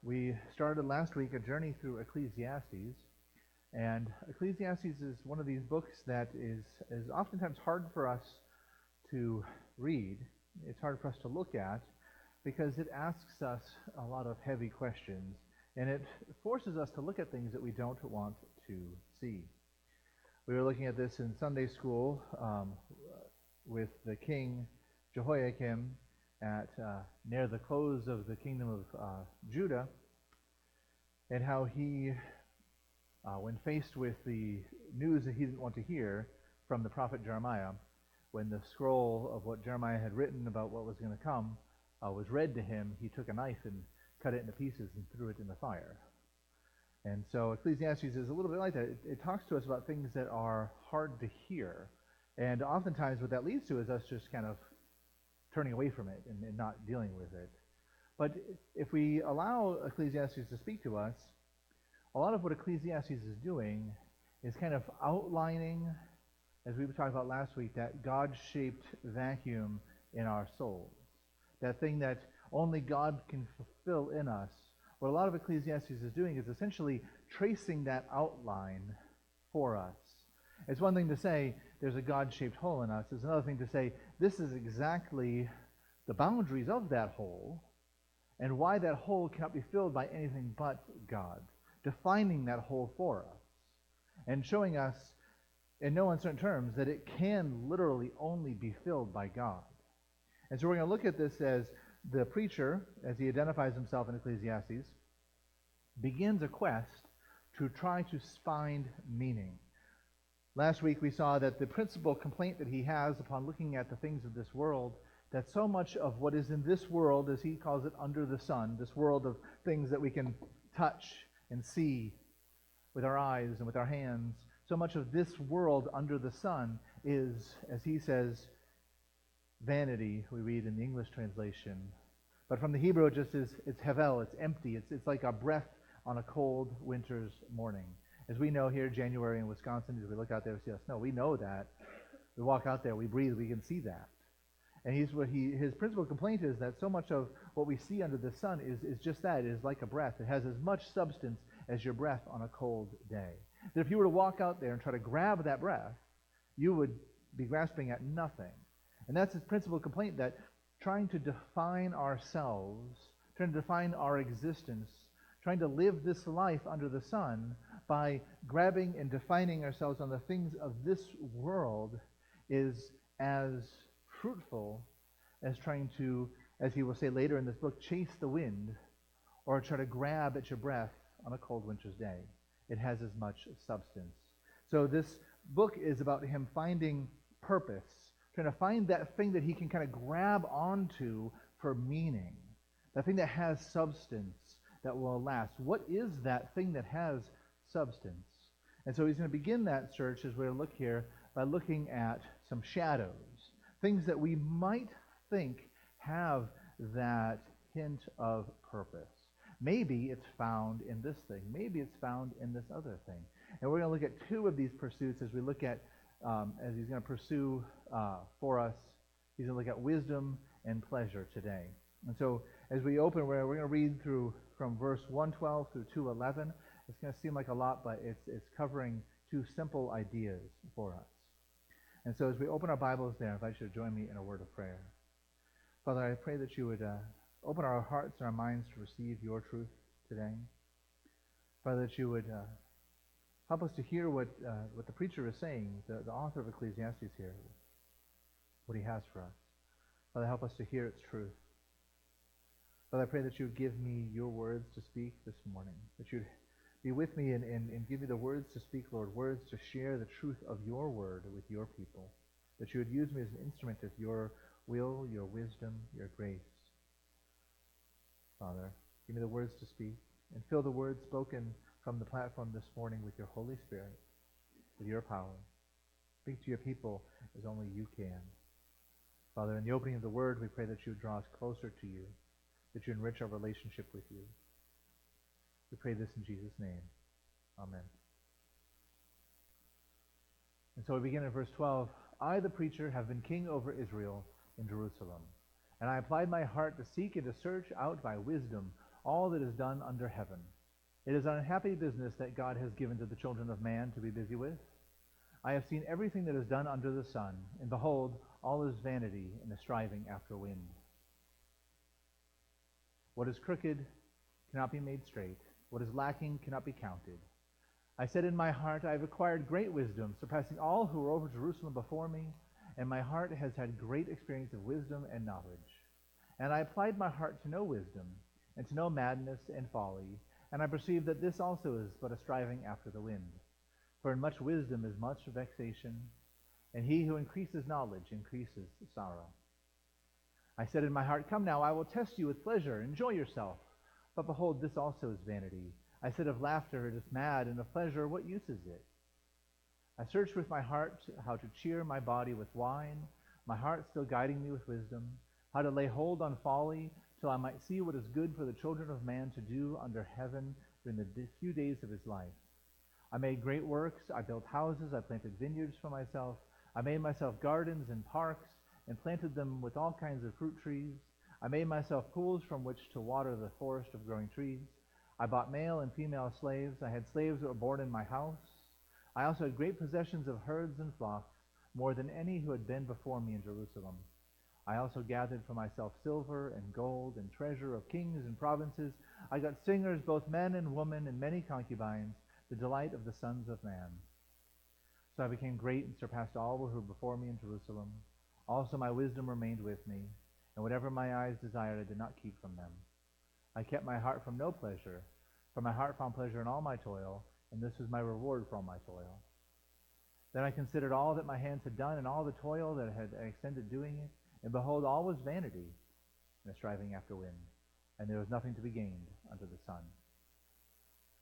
We started last week a journey through Ecclesiastes, and Ecclesiastes is one of these books that is oftentimes hard for us to read. It's hard for us to look at because it asks us a lot of heavy questions, and it forces us to look at things that we don't want to see. We were looking at this in Sunday school with the king Jehoiakim at near the close of the kingdom of Judah, and how he, when faced with the news that he didn't want to hear from the prophet Jeremiah, when the scroll of what Jeremiah had written about what was going to come was read to him, he took a knife and cut it into pieces and threw it in the fire. And so Ecclesiastes is a little bit like that. It talks to us about things that are hard to hear. And oftentimes what that leads to is us just kind of turning away from it and not dealing with it. But if we allow Ecclesiastes to speak to us, a lot of what Ecclesiastes is doing is kind of outlining, as we talked about last week, that God-shaped vacuum in our souls. That thing that only God can fulfill in us. What a lot of Ecclesiastes is doing is essentially tracing that outline for us. It's one thing to say there's a God-shaped hole in us. It's another thing to say this is exactly the boundaries of that hole and why that hole cannot be filled by anything but God. Defining that hole for us and showing us in no uncertain terms that it can literally only be filled by God. And so we're going to look at this as the preacher, as he identifies himself in Ecclesiastes, begins a quest to try to find meaning. Last week we saw that the principal complaint that he has upon looking at the things of this world, that so much of what is in this world, as he calls it, under the sun, this world of things that we can touch and see with our eyes and with our hands, so much of this world under the sun is, as he says, vanity, we read in the English translation. But from the Hebrew, it just is, it's hevel, it's empty. It's like a breath on a cold winter's morning. As we know here, January in Wisconsin, as we look out there and see the snow, we know that. We walk out there, we breathe, we can see that. And his principal complaint is that so much of what we see under the sun is just that. It is like a breath. It has as much substance as your breath on a cold day. That if you were to walk out there and try to grab that breath, you would be grasping at nothing. And that's his principal complaint, that trying to define ourselves, trying to define our existence, trying to live this life under the sun by grabbing and defining ourselves on the things of this world is as fruitful as trying to, as he will say later in this book, chase the wind or try to grab at your breath on a cold winter's day. It has as much substance. So this book is about him finding purpose, trying to find that thing that he can kind of grab onto for meaning, that thing that has substance that will last. What is that thing that has substance? And so he's going to begin that search, as we're going to look here, by looking at some shadows, things that we might think have that hint of purpose. Maybe it's found in this thing. Maybe it's found in this other thing. And we're going to look at two of these pursuits as we look at, as he's going to pursue for us, he's going to look at wisdom and pleasure today. And so as we open, we're going to read through from verse 112 through 211. It's going to seem like a lot, but it's covering two simple ideas for us. And so as we open our Bibles there, I invite you to join me in a word of prayer. Father, I pray that you would open our hearts and our minds to receive your truth today. Father, that you would help us to hear what the preacher is saying, the author of Ecclesiastes here, what he has for us. Father, help us to hear its truth. Father, I pray that you would give me your words to speak this morning, that you'd be with me and give me the words to speak, Lord, words to share the truth of your word with your people, that you would use me as an instrument of your will, your wisdom, your grace. Father, give me the words to speak and fill the words spoken from the platform this morning with your Holy Spirit, with your power. Speak to your people as only you can. Father, in the opening of the word, we pray that you would draw us closer to you, that you enrich our relationship with you. We pray this in Jesus' name. Amen. And so we begin in verse 12. I, the preacher, have been king over Israel in Jerusalem, and I applied my heart to seek and to search out by wisdom all that is done under heaven. It is an unhappy business that God has given to the children of man to be busy with. I have seen everything that is done under the sun, and behold, all is vanity and a striving after wind. What is crooked cannot be made straight. What is lacking cannot be counted. I said in my heart, I have acquired great wisdom, surpassing all who were over Jerusalem before me, and my heart has had great experience of wisdom and knowledge. And I applied my heart to know wisdom, and to know madness and folly, and I perceived that this also is but a striving after the wind. For in much wisdom is much vexation, and he who increases knowledge increases sorrow. I said in my heart, come now, I will test you with pleasure, enjoy yourself. But behold, this also is vanity. I said of laughter, it is mad, and of pleasure, what use is it? I searched with my heart how to cheer my body with wine, my heart still guiding me with wisdom, how to lay hold on folly, till I might see what is good for the children of man to do under heaven during the few days of his life. I made great works, I built houses, I planted vineyards for myself, I made myself gardens and parks, and planted them with all kinds of fruit trees. I made myself pools from which to water the forest of growing trees. I bought male and female slaves. I had slaves that were born in my house. I also had great possessions of herds and flocks, more than any who had been before me in Jerusalem. I also gathered for myself silver and gold and treasure of kings and provinces. I got singers, both men and women, and many concubines, the delight of the sons of man. So I became great and surpassed all who were before me in Jerusalem. Also my wisdom remained with me, and whatever my eyes desired I did not keep from them. I kept my heart from no pleasure, for my heart found pleasure in all my toil, and this was my reward for all my toil. Then I considered all that my hands had done, and all the toil that I had extended doing it, and behold, all was vanity, and a striving after wind, and there was nothing to be gained under the sun.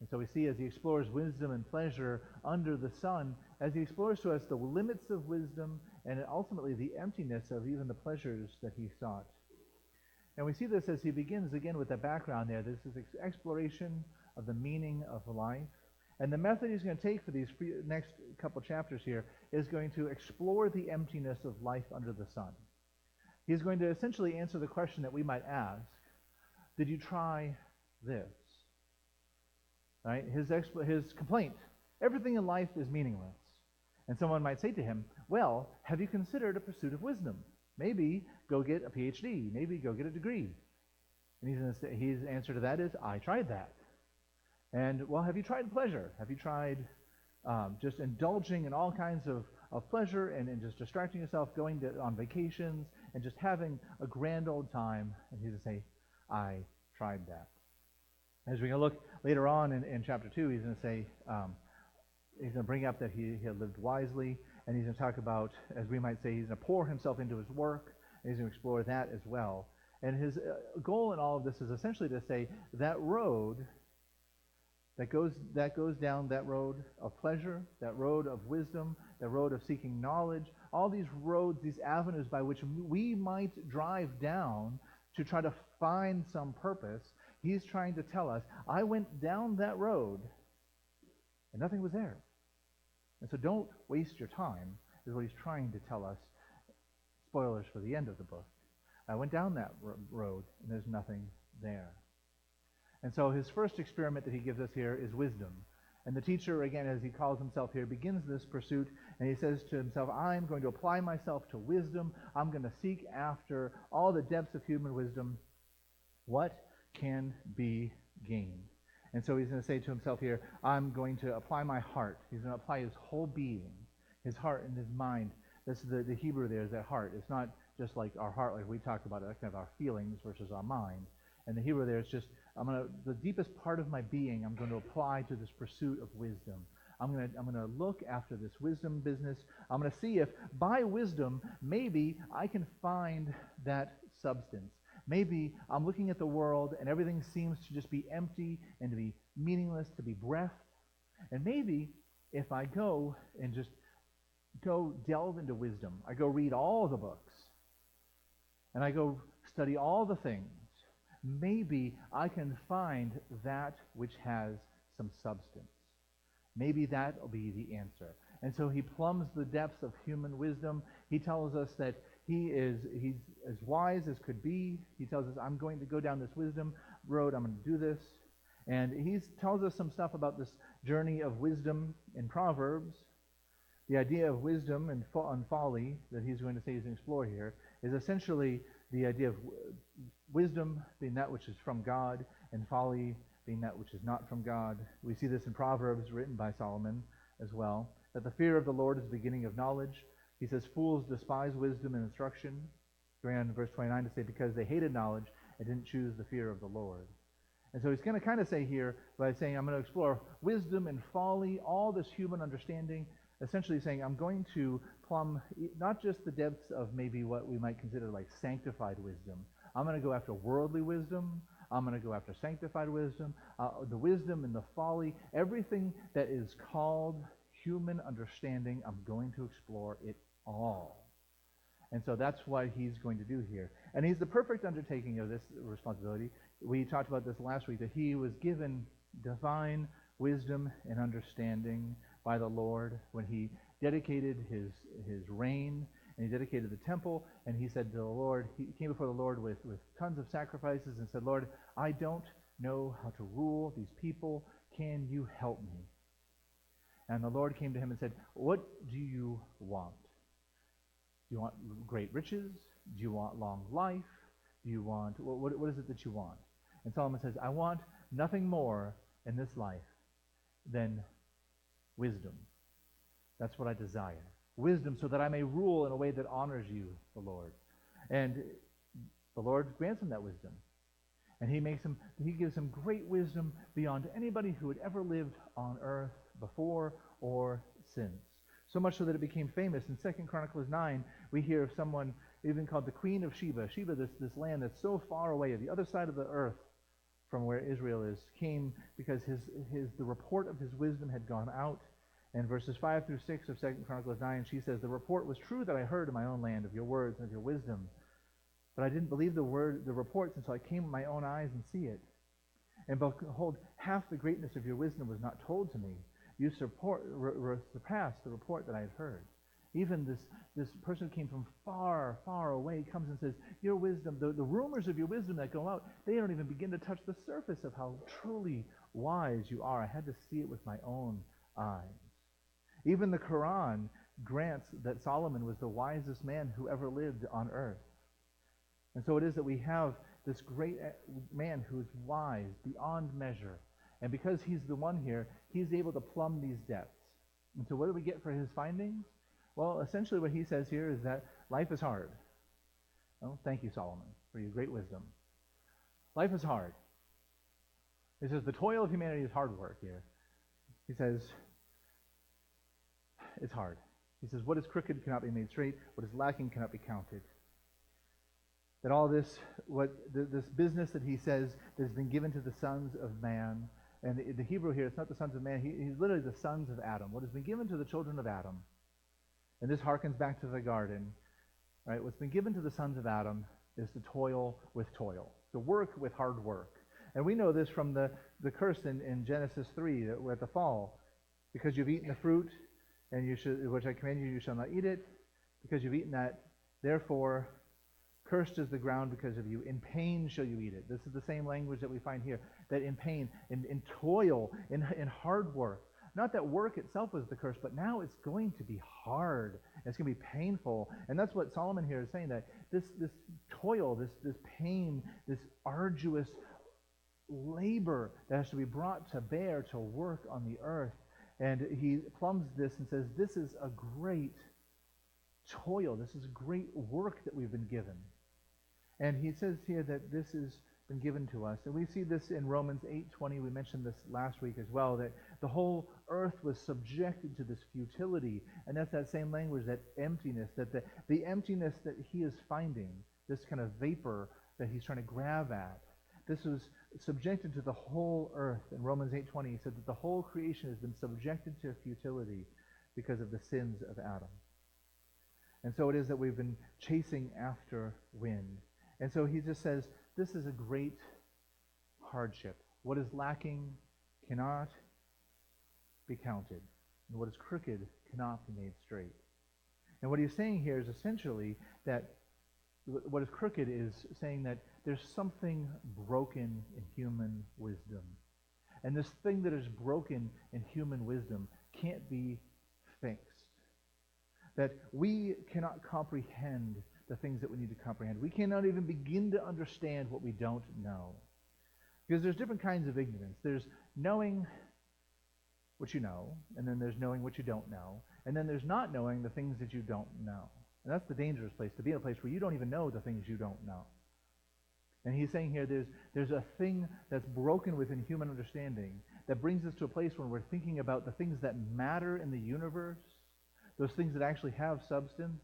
And so we see as he explores wisdom and pleasure under the sun, as he explores to us the limits of wisdom and ultimately the emptiness of even the pleasures that he sought. And we see this as he begins again with the background there. This is exploration of the meaning of life. And the method he's going to take for these next couple chapters here is going to explore the emptiness of life under the sun. He's going to essentially answer the question that we might ask, did you try this? Right? His complaint, everything in life is meaningless. And someone might say to him, well, have you considered a pursuit of wisdom? Maybe go get a PhD. Maybe go get a degree. And his answer to that is, I tried that. And, well, have you tried pleasure? Have you tried just indulging in all kinds of pleasure and just distracting yourself, going on vacations, and just having a grand old time? And he's going to say, I tried that. As we're going to look later on in chapter 2, he's going to say, he's going to bring up that he had lived wisely, and he's going to talk about, as we might say, he's going to pour himself into his work, and he's going to explore that as well. And his goal in all of this is essentially to say that road that goes down, that road of pleasure, that road of wisdom, that road of seeking knowledge, all these roads, these avenues by which we might drive down to try to find some purpose, he's trying to tell us, I went down that road and nothing was there. And so don't waste your time, is what he's trying to tell us. Spoilers for the end of the book. I went down that road and there's nothing there. And so his first experiment that he gives us here is wisdom. And the teacher, again, as he calls himself here, begins this pursuit, and he says to himself, I'm going to apply myself to wisdom. I'm going to seek after all the depths of human wisdom. What can be gained? And so he's going to say to himself here, I'm going to apply my heart. He's going to apply his whole being, his heart and his mind. This is the Hebrew there is that heart. It's not just like our heart, like we talked about, kind of our feelings versus our mind. And the Hebrew there is just, the deepest part of my being, I'm going to apply to this pursuit of wisdom. I'm going to look after this wisdom business. I'm going to see if by wisdom, maybe I can find that substance. Maybe I'm looking at the world and everything seems to just be empty and to be meaningless, to be breath. And maybe if I go and just go delve into wisdom, I go read all the books, and I go study all the things, maybe I can find that which has some substance. Maybe that will be the answer. And so he plumbs the depths of human wisdom. He tells us that he's as wise as could be. He tells us, I'm going to go down this wisdom road. I'm going to do this. And he tells us some stuff about this journey of wisdom in Proverbs. The idea of wisdom and folly that he's going to say he's going to explore here is essentially the idea of wisdom being that which is from God and folly being that which is not from God. We see this in Proverbs written by Solomon as well, that the fear of the Lord is the beginning of knowledge. He says, fools despise wisdom and instruction. Going on in verse 29 to say, because they hated knowledge and didn't choose the fear of the Lord. And so he's going to kind of say here, by saying, I'm going to explore wisdom and folly, all this human understanding, essentially saying, I'm going to plumb not just the depths of maybe what we might consider like sanctified wisdom. I'm going to go after worldly wisdom. I'm going to go after sanctified wisdom, the wisdom and the folly, everything that is called human understanding, I'm going to explore it all. And so that's what he's going to do here. And he's the perfect undertaking of this responsibility. We talked about this last week, that he was given divine wisdom and understanding by the Lord when he dedicated his reign, and he dedicated the temple, and he said to the Lord, he came before the Lord with tons of sacrifices and said, Lord, I don't know how to rule these people. Can you help me? And the Lord came to him and said, what do you want? Do you want great riches? Do you want long life? Do you want, what is it that you want? And Solomon says, I want nothing more in this life than wisdom. That's what I desire. Wisdom, so that I may rule in a way that honors you, the Lord. And the Lord grants him that wisdom. And he gives him great wisdom beyond anybody who had ever lived on earth before or since. So much so that it became famous. In 2 Chronicles 9, we hear of someone even called the Queen of Sheba. Sheba, this land that's so far away, at the other side of the earth from where Israel is, came because the report of his wisdom had gone out. And verses 5 through 6 of 2 Chronicles 9, she says, the report was true that I heard in my own land of your words and of your wisdom. But I didn't believe the reports until I came with my own eyes and see it. And behold, half the greatness of your wisdom was not told to me. You surpassed the report that I had heard. Even this person who came from far, far away comes and says, your wisdom, the rumors of your wisdom that go out, they don't even begin to touch the surface of how truly wise you are. I had to see it with my own eyes. Even the Quran grants that Solomon was the wisest man who ever lived on earth. And so it is that we have this great man who is wise beyond measure. And because he's the one here, he's able to plumb these depths. And so what do we get for his findings? Well, essentially what he says here is that life is hard. Oh, thank you, Solomon, for your great wisdom. Life is hard. He says the toil of humanity is hard work here. He says it's hard. He says what is crooked cannot be made straight. What is lacking cannot be counted. That all this, this business that he says that has been given to the sons of man, and the Hebrew here, it's not the sons of man, he's literally the sons of Adam. What has been given to the children of Adam, and this harkens back to the garden, right? What's been given to the sons of Adam is to toil with toil, to work with hard work. And we know this from the curse in Genesis 3, that we're at the fall. Because you've eaten the fruit, and which I command you, you shall not eat it. Because you've eaten that, therefore cursed is the ground because of you. In pain shall you eat it. This is the same language that we find here, that in pain, in toil, in hard work. Not that work itself was the curse, but now it's going to be hard. It's going to be painful. And that's what Solomon here is saying, that this toil, this pain, this arduous labor that has to be brought to bear to work on the earth. And he plumbs this and says, this is a great toil. This is great work that we've been given. And he says here that this has been given to us. And we see this in Romans 8:20. We mentioned this last week as well, that the whole earth was subjected to this futility. And that's that same language, that emptiness, that the emptiness that he is finding, this kind of vapor that he's trying to grab at, this was subjected to the whole earth. In Romans 8:20, he said that the whole creation has been subjected to futility because of the sins of Adam. And so it is that we've been chasing after wind. And so he just says, this is a great hardship. What is lacking cannot be counted, and what is crooked cannot be made straight. And what he's saying here is essentially that what is crooked is saying that there's something broken in human wisdom. And this thing that is broken in human wisdom can't be fixed. That we cannot comprehend the things that we need to comprehend. We cannot even begin to understand what we don't know. Because there's different kinds of ignorance. There's knowing what you know, and then there's knowing what you don't know, and then there's not knowing the things that you don't know. And that's the dangerous place, to be in a place where you don't even know the things you don't know. And he's saying here there's a thing that's broken within human understanding that brings us to a place when we're thinking about the things that matter in the universe, those things that actually have substance,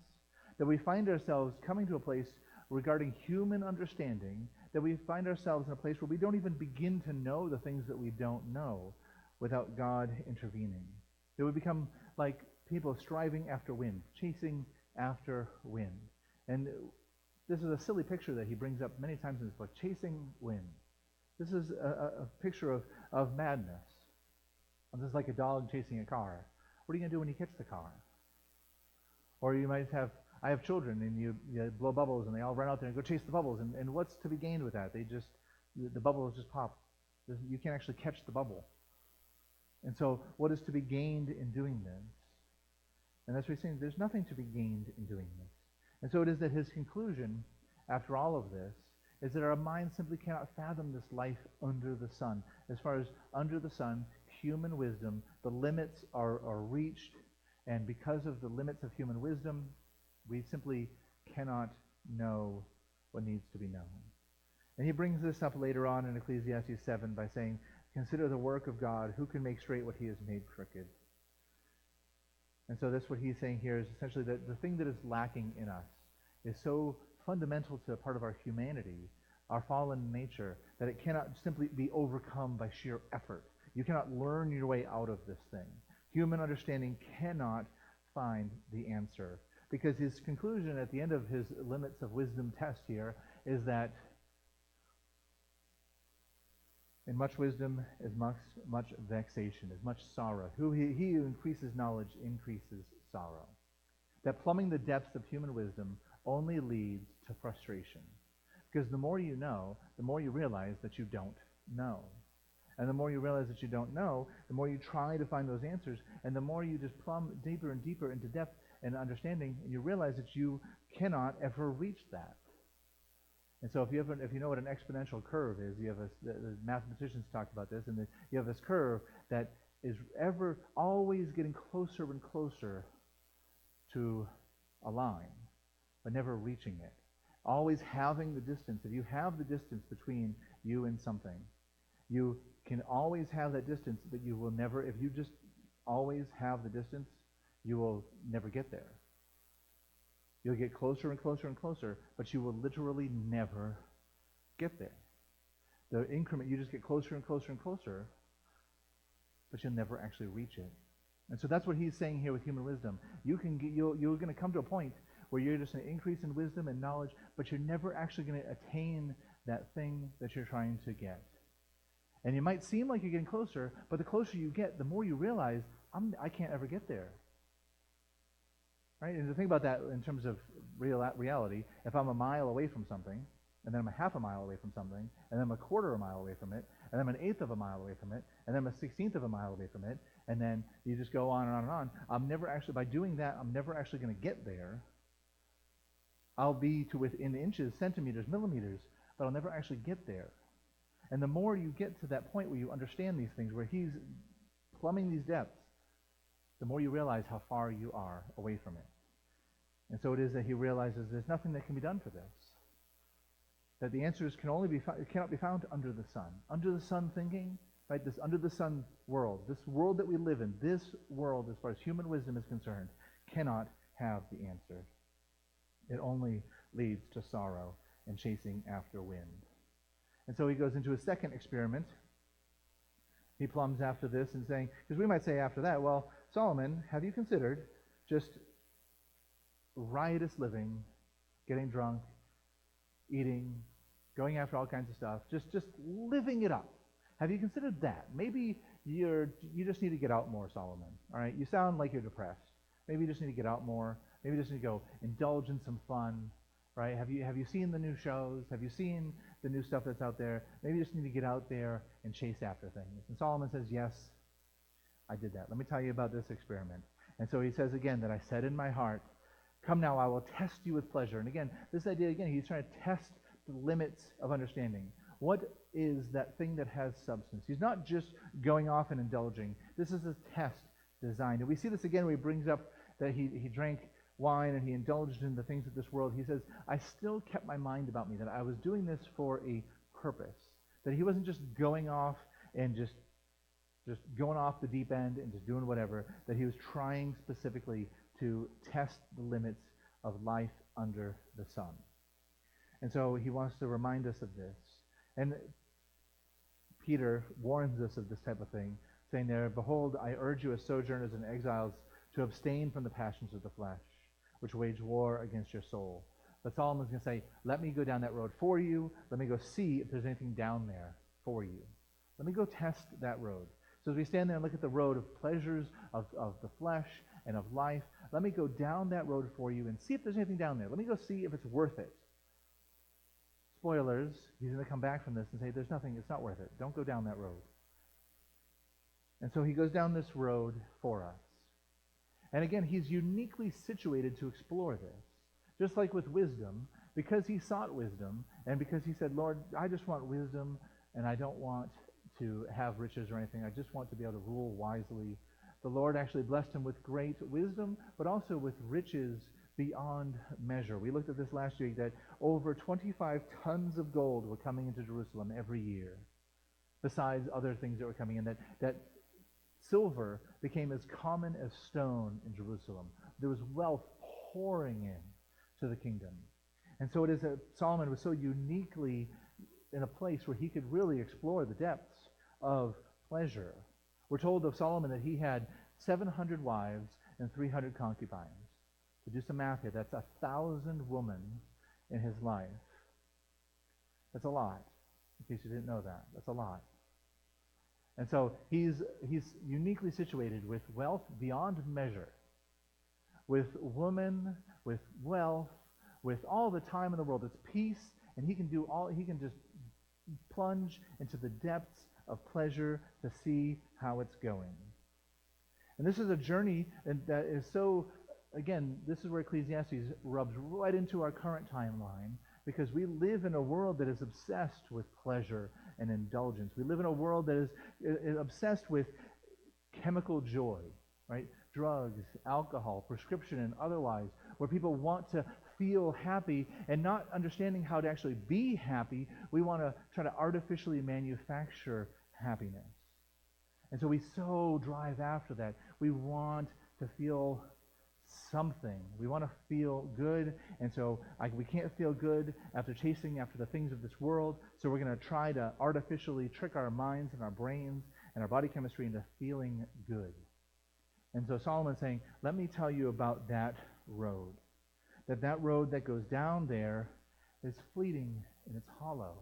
that we find ourselves coming to a place regarding human understanding, that we find ourselves in a place where we don't even begin to know the things that we don't know without God intervening. That we become like people striving after wind, chasing after wind. And this is a silly picture that he brings up many times in this book, chasing wind. This is a picture of madness. This is like a dog chasing a car. What are you going to do when you catch the car? Or you might have, I have children, and you blow bubbles, and they all run out there and go chase the bubbles. And what's to be gained with that? The bubbles just pop. You can't actually catch the bubble. And so what is to be gained in doing this? And that's what he's saying. There's nothing to be gained in doing this. And so it is that his conclusion, after all of this, is that our minds simply cannot fathom this life under the sun. As far as under the sun, human wisdom, the limits are reached, and because of the limits of human wisdom, we simply cannot know what needs to be known. And he brings this up later on in Ecclesiastes 7 by saying, "Consider the work of God, who can make straight what he has made crooked." And so that's what he's saying here is essentially that the thing that is lacking in us is so fundamental to a part of our humanity, our fallen nature, that it cannot simply be overcome by sheer effort. You cannot learn your way out of this thing. Human understanding cannot find the answer. Because his conclusion at the end of his limits of wisdom test here is that in much wisdom is much vexation, is much sorrow. He who increases knowledge increases sorrow. That plumbing the depths of human wisdom only leads to frustration. Because the more you know, the more you realize that you don't know. And the more you realize that you don't know, the more you try to find those answers, and the more you just plumb deeper and deeper into depth and understanding, and you realize that you cannot ever reach that. And so if you know what an exponential curve is, you have the mathematicians talked about this, and you have this curve that is ever always getting closer and closer to a line, but never reaching it. Always having the distance. If you have the distance between you and something, you can always have that distance, but you will never, if you just always have the distance, you will never get there. You'll get closer and closer and closer, but you will literally never get there. The increment, you just get closer and closer and closer, but you'll never actually reach it. And so that's what he's saying here with human wisdom. You're going to come to a point where you're just going to increase in wisdom and knowledge, but you're never actually going to attain that thing that you're trying to get. And it might seem like you're getting closer, but the closer you get, the more you realize, I can't ever get there. Right? And to think about that in terms of reality, if I'm a mile away from something, and then I'm a half a mile away from something, and then I'm a quarter of a mile away from it, and then I'm an eighth of a mile away from it, and then I'm a 16th of a mile away from it, and then you just go on and on and on. By doing that, I'm never actually going to get there. I'll be to within inches, centimeters, millimeters, but I'll never actually get there. And the more you get to that point where you understand these things, where he's plumbing these depths, the more you realize how far you are away from it. And so it is that he realizes there's nothing that can be done for this. That the answers cannot be found under the sun. Under the sun thinking, right? This under the sun world, this world that we live in, this world, as far as human wisdom is concerned, cannot have the answer. It only leads to sorrow and chasing after wind. And so he goes into a second experiment. He plumbs after this and saying, because we might say after that, well, Solomon, have you considered just riotous living, getting drunk, eating, going after all kinds of stuff, just living it up? Have you considered that? Maybe you just need to get out more, Solomon. All right, you sound like you're depressed. Maybe you just need to get out more. Maybe you just need to go indulge in some fun, right? Have you seen the new shows? Have you seen the new stuff that's out there? Maybe you just need to get out there and chase after things. And Solomon says, yes, I did that. Let me tell you about this experiment. And so he says again that I said in my heart, come now, I will test you with pleasure. And again, this idea, again, he's trying to test the limits of understanding. What is that thing that has substance? He's not just going off and indulging. This is a test designed. And we see this again where he brings up that he drank wine and he indulged in the things of this world. He says, I still kept my mind about me, that I was doing this for a purpose. That he wasn't just going off and just going off the deep end and just doing whatever. That he was trying specifically to test the limits of life under the sun. And so he wants to remind us of this. And Peter warns us of this type of thing, saying there, behold, I urge you as sojourners and exiles to abstain from the passions of the flesh, which wage war against your soul. But Solomon's going to say, let me go down that road for you. Let me go see if there's anything down there for you. Let me go test that road. So as we stand there and look at the road of pleasures of the flesh and of life, let me go down that road for you and see if there's anything down there. Let me go see if it's worth it. Spoilers, he's going to come back from this and say, there's nothing, it's not worth it. Don't go down that road. And so he goes down this road for us. And again, he's uniquely situated to explore this. Just like with wisdom, because he sought wisdom, and because he said, Lord, I just want wisdom, and I don't want to have riches or anything. I just want to be able to rule wisely. The Lord actually blessed him with great wisdom, but also with riches beyond measure. We looked at this last week, that over 25 tons of gold were coming into Jerusalem every year, besides other things that were coming in. That silver became as common as stone in Jerusalem. There was wealth pouring in to the kingdom. And so it is that Solomon was so uniquely in a place where he could really explore the depths of pleasure. We're told of Solomon that he had 700 wives and 300 concubines. To do some math here, that's 1,000 women in his life. That's a lot, in case you didn't know that. That's a lot. And so he's uniquely situated with wealth beyond measure, with women, with wealth, with all the time in the world. It's peace, and he can just plunge into the depths of pleasure to see how it's going. And this is a journey that is so, again, this is where Ecclesiastes rubs right into our current timeline, because we live in a world that is obsessed with pleasure and indulgence. We live in a world that is obsessed with chemical joy, right? Drugs, alcohol, prescription, and otherwise, where people want to feel happy, and not understanding how to actually be happy, we want to try to artificially manufacture happiness. And so we so drive after that. We want to feel something. We want to feel good, and so we can't feel good after chasing after the things of this world, so we're going to try to artificially trick our minds and our brains and our body chemistry into feeling good. And so Solomon's saying, let me tell you about that road. That road that goes down there is fleeting and it's hollow.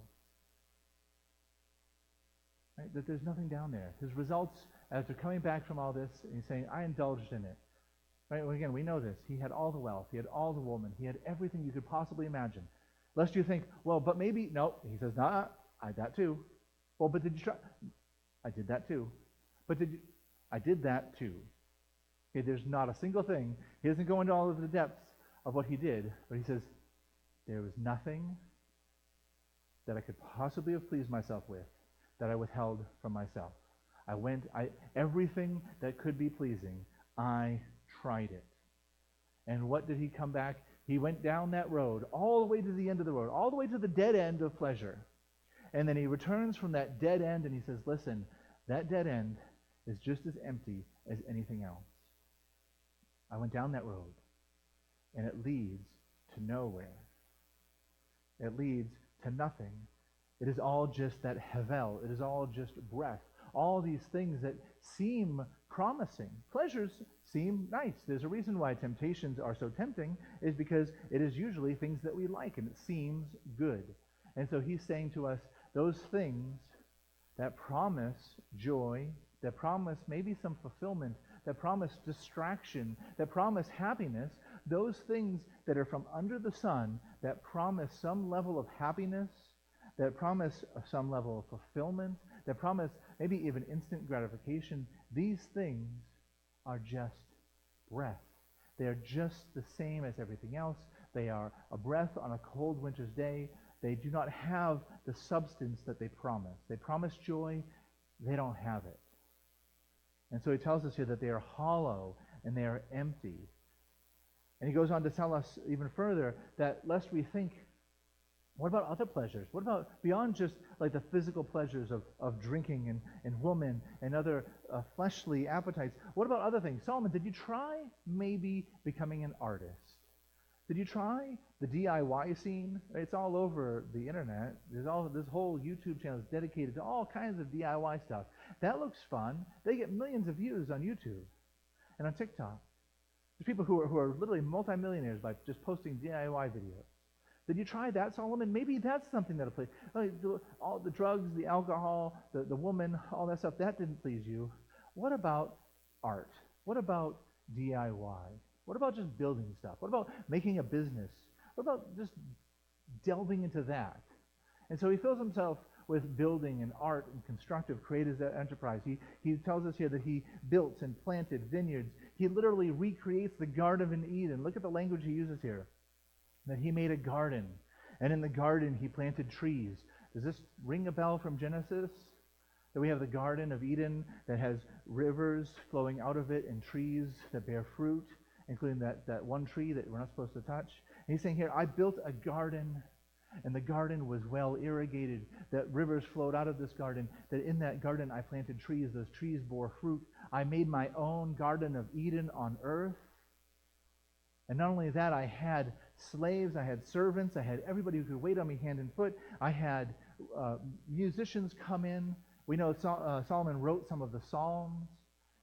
Right? That there's nothing down there. His results, after coming back from all this, and he's saying, I indulged in it. Right? Well, again, we know this. He had all the wealth. He had all the woman. He had everything you could possibly imagine. Lest you think, well, but maybe, no. He says, nah, I had that too. Well, but did you try? I did that too. But did you? I did that too. Okay, there's not a single thing. He doesn't go into all of the depths of what he did, but he says, there was nothing that I could possibly have pleased myself with that I withheld from myself. Everything that could be pleasing, I tried it. And what did he come back? He went down that road, all the way to the end of the road, all the way to the dead end of pleasure. And then he returns from that dead end and he says, listen, that dead end is just as empty as anything else. I went down that road, and it leads to nowhere. It leads to nothing. It is all just that hevel. It is all just breath. All these things that seem promising. Pleasures seem nice. There's a reason why temptations are so tempting, is because it is usually things that we like, and it seems good. And so he's saying to us, those things that promise joy, that promise maybe some fulfillment, that promise distraction, that promise happiness, Those things that are from under the sun that promise some level of happiness, that promise some level of fulfillment, that promise maybe even instant gratification, these things are just breath. They are just the same as everything else. They are a breath on a cold winter's day. They do not have the substance that they promise. They promise joy. They don't have it. And so he tells us here that they are hollow and they are empty. And he goes on to tell us even further that lest we think, what about other pleasures? What about beyond just like the physical pleasures of drinking and woman and other fleshly appetites? What about other things? Solomon, did you try maybe becoming an artist? Did you try the DIY scene? It's all over the internet. This whole YouTube channel is dedicated to all kinds of DIY stuff. That looks fun. They get millions of views on YouTube and on TikTok. There's people who are literally multimillionaires by just posting DIY videos. Did you try that, Solomon? Maybe that's something that'll please. All the drugs, the alcohol, the woman, all that stuff, that didn't please you. What about art? What about DIY? What about just building stuff? What about making a business? What about just delving into that? And so he fills himself with building and art and constructive, creative enterprise. He tells us here that he built and planted vineyards. He literally recreates the Garden of Eden. Look at the language he uses here. That he made a garden, and in the garden he planted trees. Does this ring a bell from Genesis? That we have the Garden of Eden that has rivers flowing out of it and trees that bear fruit, including that one tree that we're not supposed to touch. And he's saying here, I built a garden, and the garden was well irrigated, that rivers flowed out of this garden, that in that garden I planted trees, those trees bore fruit. I made my own Garden of Eden on earth. And not only that, I had slaves, I had servants, I had everybody who could wait on me hand and foot. I had musicians come in. We know Solomon wrote some of the Psalms.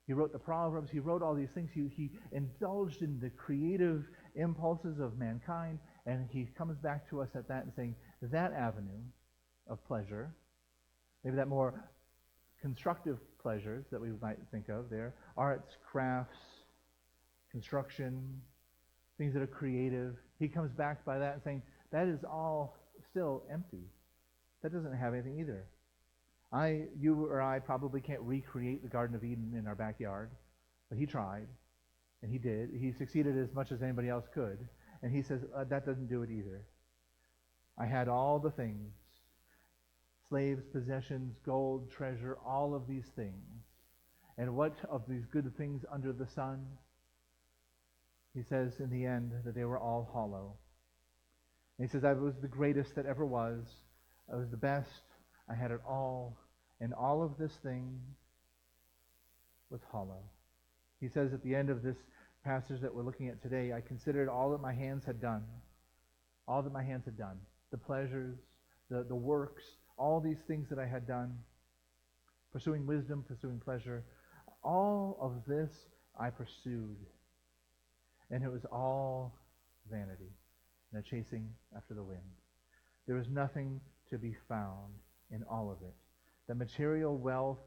He wrote the Proverbs. He wrote all these things. He indulged in the creative impulses of mankind, and he comes back to us at that and saying, that avenue of pleasure, maybe that more constructive pleasures that we might think of there, arts, crafts, construction, things that are creative. He comes back by that and saying, that is all still empty. That doesn't have anything either. You or I probably can't recreate the Garden of Eden in our backyard, but he tried, and he did. He succeeded as much as anybody else could, and he says, that doesn't do it either. I had all the things, slaves, possessions, gold, treasure, all of these things. And what of these good things under the sun? He says in the end that they were all hollow. And he says, I was the greatest that ever was. I was the best. I had it all. And all of this thing was hollow. He says at the end of this passage that we're looking at today, I considered all that my hands had done. All that my hands had done. The pleasures, the works, all these things that I had done. Pursuing wisdom, pursuing pleasure. All of this I pursued. And it was all vanity and a chasing after the wind. There was nothing to be found in all of it. The material wealth,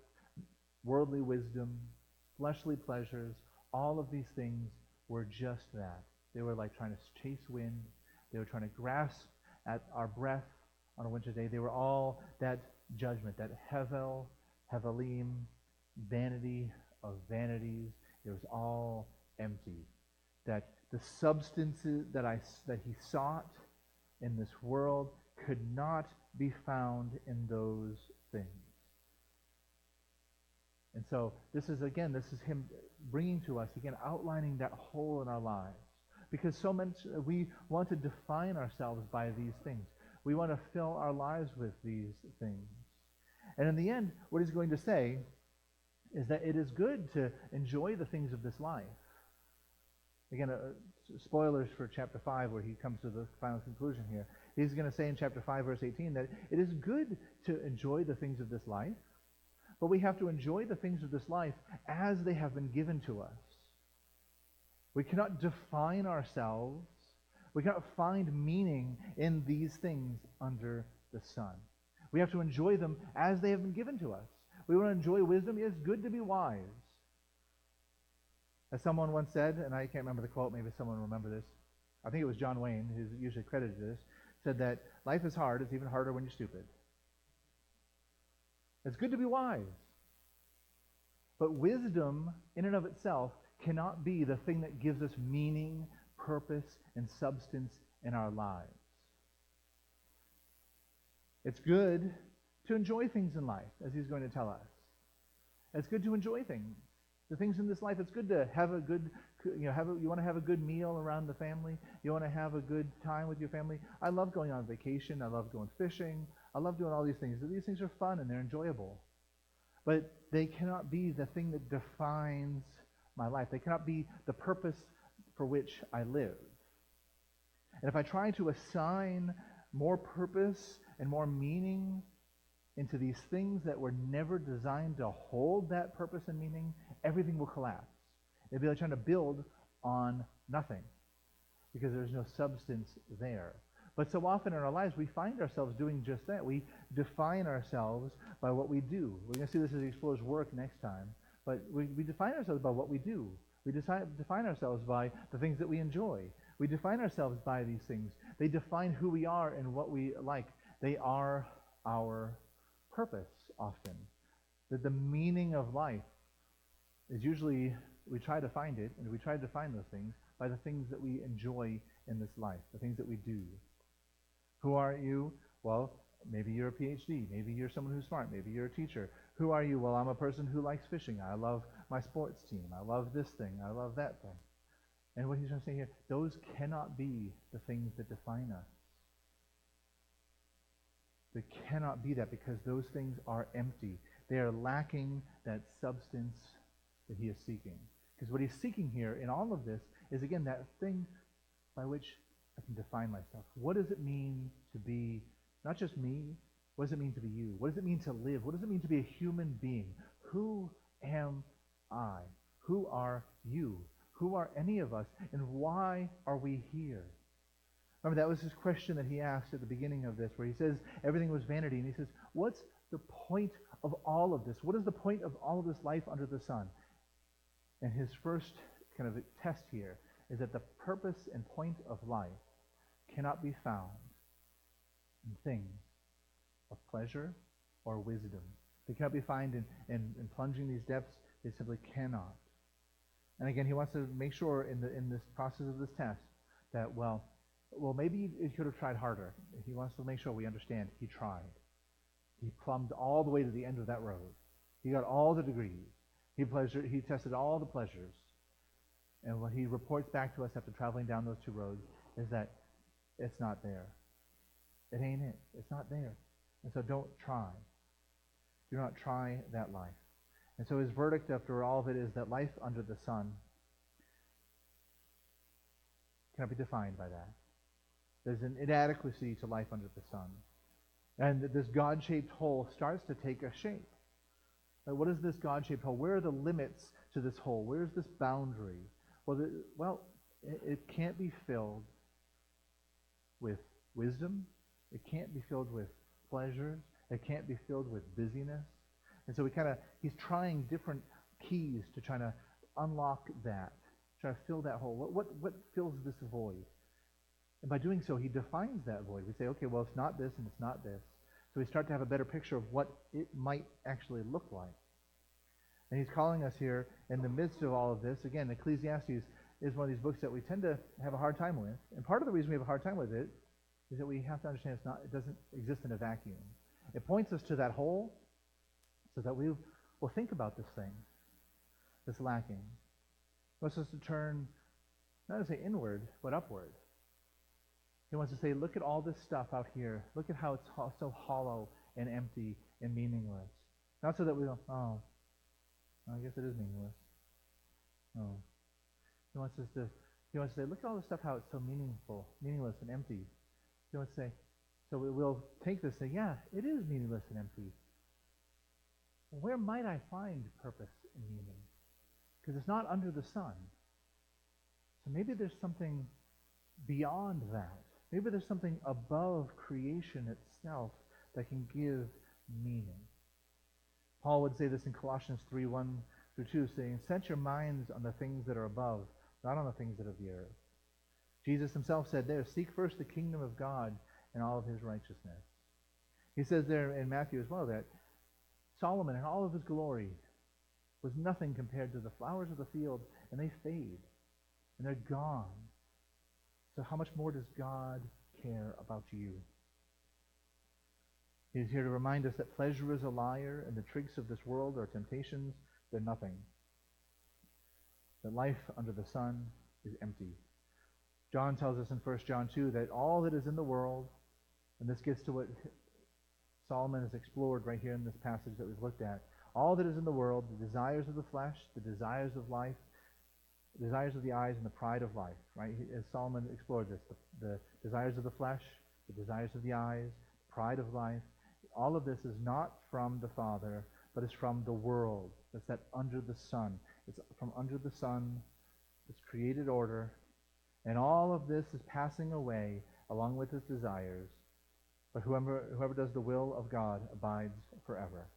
worldly wisdom, fleshly pleasures, all of these things were just that. They were like trying to chase wind. They were trying to grasp at our breath on a winter day. They were all that judgment, that hevelim, vanity of vanities. It was all empty. That the substances that he sought in this world could not be found in those things. And so this is him bringing to us, again, outlining that hole in our lives. Because so much we want to define ourselves by these things. We want to fill our lives with these things. And in the end, what he's going to say is that it is good to enjoy the things of this life. Again, spoilers for chapter 5 where he comes to the final conclusion here. He's going to say in chapter 5, verse 18, that it is good to enjoy the things of this life, but we have to enjoy the things of this life as they have been given to us. We cannot define ourselves. We cannot find meaning in these things under the sun. We have to enjoy them as they have been given to us. We want to enjoy wisdom. It's good to be wise. As someone once said, and I can't remember the quote, maybe someone will remember this. I think it was John Wayne, who's usually credited to this, said that life is hard. It's even harder when you're stupid. It's good to be wise. But wisdom, in and of itself, cannot be the thing that gives us meaning, purpose, and substance in our lives. It's good to enjoy things in life, as he's going to tell us. It's good to enjoy things. The things in this life, it's good to have a good, you want to have a good meal around the family. You want to have a good time with your family. I love going on vacation. I love going fishing. I love doing all these things. These things are fun and they're enjoyable. But they cannot be the thing that defines my life. They cannot be the purpose for which I live. And if I try to assign more purpose and more meaning into these things that were never designed to hold that purpose and meaning, everything will collapse. It'd be like trying to build on nothing because there's no substance there. But so often in our lives, we find ourselves doing just that. We define ourselves by what we do. We're going to see this as he explores work next time. But we define ourselves by what we do. We define ourselves by the things that we enjoy. We define ourselves by these things. They define who we are and what we like. They are our purpose often. That the meaning of life is usually, we try to find it, and we try to define those things by the things that we enjoy in this life, the things that we do. Who are you? Well, maybe you're a PhD. Maybe you're someone who's smart. Maybe you're a teacher. Who are you? Well, I'm a person who likes fishing. I love my sports team. I love this thing. I love that thing. And what he's trying to say here, those cannot be the things that define us. They cannot be that because those things are empty. They are lacking that substance that he is seeking. Because what he's seeking here in all of this is, again, that thing by which I can define myself. What does it mean to be not just me? What does it mean to be you? What does it mean to live? What does it mean to be a human being? Who am I? Who are you? Who are any of us? And why are we here? Remember, that was his question that he asked at the beginning of this, where he says everything was vanity. And he says, what's the point of all of this? What is the point of all of this life under the sun? And his first kind of test here is that the purpose and point of life cannot be found in things of pleasure or wisdom. They cannot be found in plunging these depths. They simply cannot. And again, he wants to make sure in this process of this test that, well, maybe he could have tried harder. He wants to make sure we understand he tried. He plumbed all the way to the end of that road. He got all the degrees. He tested all the pleasures. And what he reports back to us after traveling down those two roads is that it's not there. It ain't it. It's not there. And so don't try. Do not try that life. And so his verdict after all of it is that life under the sun cannot be defined by that. There's an inadequacy to life under the sun. And this God-shaped hole starts to take a shape. What is this God-shaped hole? Where are the limits to this hole? Where's this boundary? Well, it can't be filled with wisdom. It can't be filled with pleasures. It can't be filled with busyness. And so he's trying different keys to try to unlock that, try to fill that hole. What fills this void? And by doing so, he defines that void. We say, okay, well, it's not this and it's not this. So we start to have a better picture of what it might actually look like. And he's calling us here in the midst of all of this. Again, Ecclesiastes is one of these books that we tend to have a hard time with. And part of the reason we have a hard time with it is that we have to understand it doesn't exist in a vacuum. It points us to that hole so that we will think about this thing that's lacking. He wants us to turn, not to say inward, but upward. He wants to say, look at all this stuff out here. Look at how it's so hollow and empty and meaningless. Not so that we go, oh, I guess it is meaningless. Oh. He wants to say, look at all this stuff, how it's so meaningless and empty. He wants to say, so we'll take this and say, yeah, it is meaningless and empty. Where might I find purpose and meaning? Because it's not under the sun. So maybe there's something beyond that. Maybe there's something above creation itself that can give meaning. Paul would say this in Colossians 3:1 through 2, saying, set your minds on the things that are above, not on the things that are of the earth. Jesus himself said there, seek first the kingdom of God and all of his righteousness. He says there in Matthew as well that Solomon in all of his glory was nothing compared to the flowers of the field, and they fade, and they're gone. So how much more does God care about you? He's here to remind us that pleasure is a liar, and the tricks of this world are temptations, they're nothing. That life under the sun is empty. John tells us in 1 John 2 that all that is in the world, and this gets to what Solomon has explored right here in this passage that we've looked at, all that is in the world, the desires of the flesh, the desires of life, the desires of the eyes, and the pride of life, right? As Solomon explored this, the desires of the flesh, the desires of the eyes, pride of life, all of this is not from the Father, but is from the world. That's that under the sun. It's from under the sun, this created order, and all of this is passing away along with its desires. But whoever does the will of God abides forever.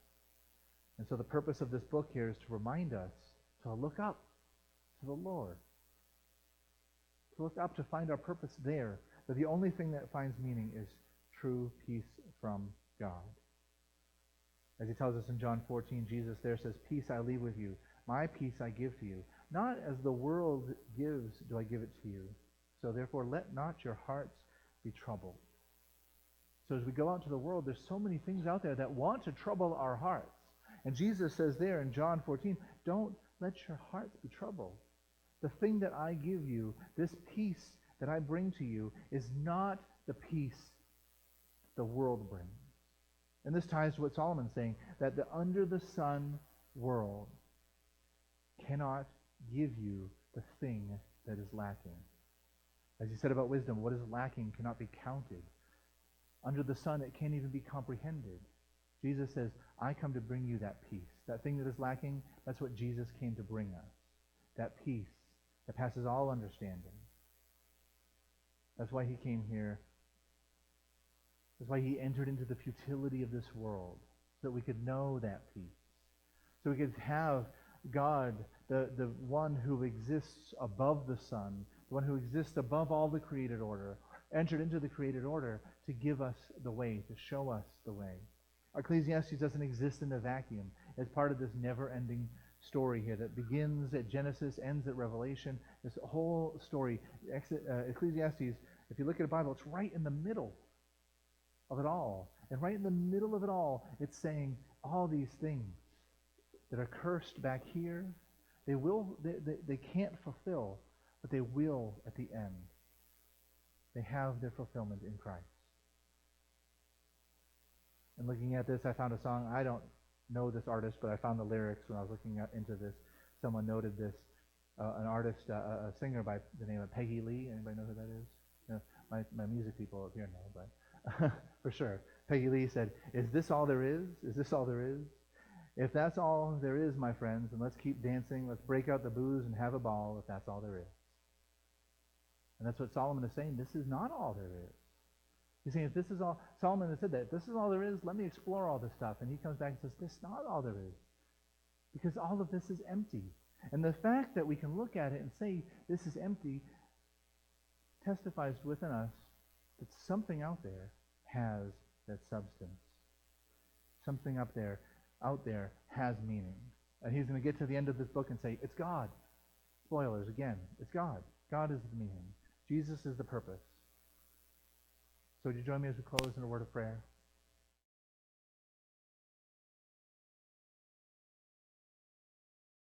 And so the purpose of this book here is to remind us to look up to the Lord. To look up to find our purpose there. That the only thing that finds meaning is true peace from God. As he tells us in John 14, Jesus there says, peace I leave with you. My peace I give to you. Not as the world gives do I give it to you. So therefore let not your hearts be troubled. So as we go out to the world, there's so many things out there that want to trouble our hearts. And Jesus says there in John 14, don't let your hearts be troubled. The thing that I give you, this peace that I bring to you, is not the peace the world brings. And this ties to what Solomon's saying, that the under the sun world cannot give you the thing that is lacking. As he said about wisdom, what is lacking cannot be counted. Under the sun, it can't even be comprehended. Jesus says, I come to bring you that peace. That thing that is lacking, that's what Jesus came to bring us. That peace that passes all understanding. That's why he came here. That's why he entered into the futility of this world, so that we could know that peace. So we could have God, the one who exists above the sun, the one who exists above all the created order, entered into the created order to give us the way, to show us the way. Ecclesiastes doesn't exist in a vacuum. It's part of this never-ending story here that begins at Genesis, ends at Revelation. This whole story, Ecclesiastes, if you look at the Bible, it's right in the middle of it all. And right in the middle of it all, it's saying all these things that are cursed back here, they can't fulfill, but they will at the end. They have their fulfillment in Christ. And looking at this, I found a song. I don't know this artist, but I found the lyrics when I was looking into this. Someone noted this. An artist, a singer by the name of Peggy Lee. Anybody know who that is? You know, my music people up here know, but for sure. Peggy Lee said, is this all there is? Is this all there is? If that's all there is, my friends, then let's keep dancing. Let's break out the booze and have a ball if that's all there is. And that's what Solomon is saying. This is not all there is. He's saying, if this is all, Solomon has said that, if this is all there is, let me explore all this stuff. And he comes back and says, this is not all there is. Because all of this is empty. And the fact that we can look at it and say, this is empty, testifies within us that something out there has that substance. Something out there has meaning. And he's going to get to the end of this book and say, it's God. Spoilers again. It's God. God is the meaning. Jesus is the purpose. So would you join me as we close in a word of prayer?